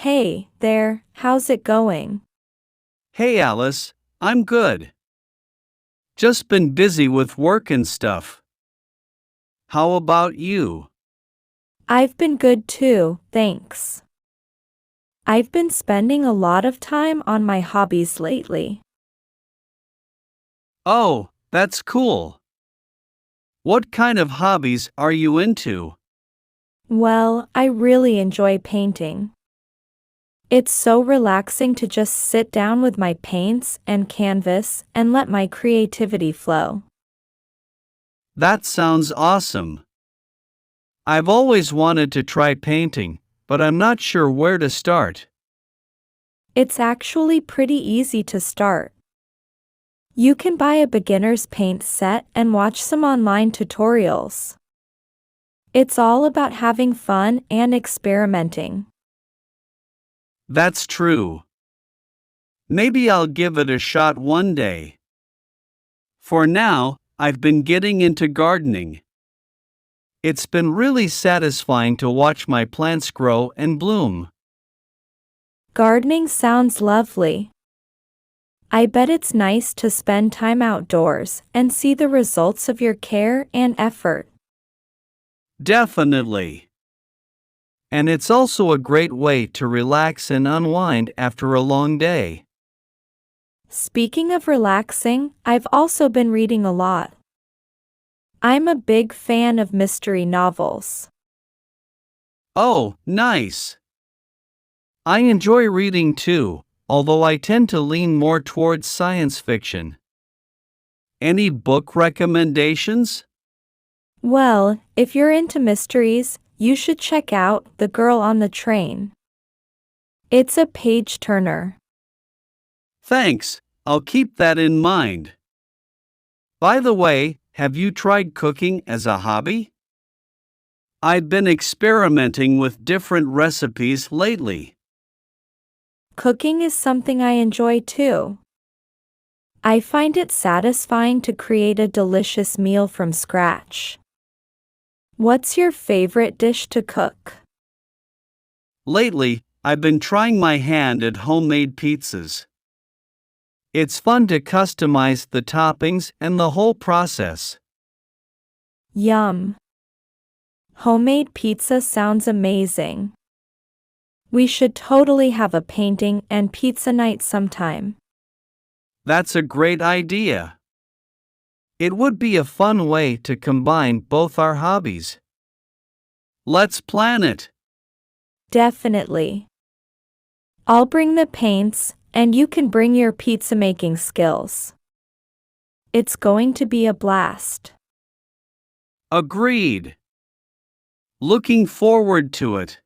Hey there, how's it going? Hey Alice, I'm good. Just been busy with work and stuff. How about you? I've been good too, thanks. I've been spending a lot of time on my hobbies lately. Oh, that's cool. What kind of hobbies are you into? Well, I really enjoy painting. It's so relaxing to just sit down with my paints and canvas and let my creativity flow. That sounds awesome. I've always wanted to try painting, but I'm not sure where to start. It's actually pretty easy to start. You can buy a beginner's paint set and watch some online tutorials. It's all about having fun and experimenting. That's true. Maybe I'll give it a shot one day. For now, I've been getting into gardening. It's been really satisfying to watch my plants grow and bloom. Gardening sounds lovely. I bet it's nice to spend time outdoors and see the results of your care and effort. Definitely. And it's also a great way to relax and unwind after a long day. Speaking of relaxing, I've also been reading a lot. I'm a big fan of mystery novels. Oh, nice. I enjoy reading too, although I tend to lean more towards science fiction. Any book recommendations? Well, if you're into mysteries, you should check out The Girl on the Train. It's a page-turner. Thanks, I'll keep that in mind. By the way, have you tried cooking as a hobby? I've been experimenting with different recipes lately. Cooking is something I enjoy too. I find it satisfying to create a delicious meal from scratch. What's your favorite dish to cook? Lately, I've been trying my hand at homemade pizzas. It's fun to customize the toppings and the whole process. Yum! Homemade pizza sounds amazing. We should totally have a painting and pizza night sometime. That's a great idea. It would be a fun way to combine both our hobbies. Let's plan it. Definitely. I'll bring the paints, and you can bring your pizza making skills. It's going to be a blast. Agreed. Looking forward to it.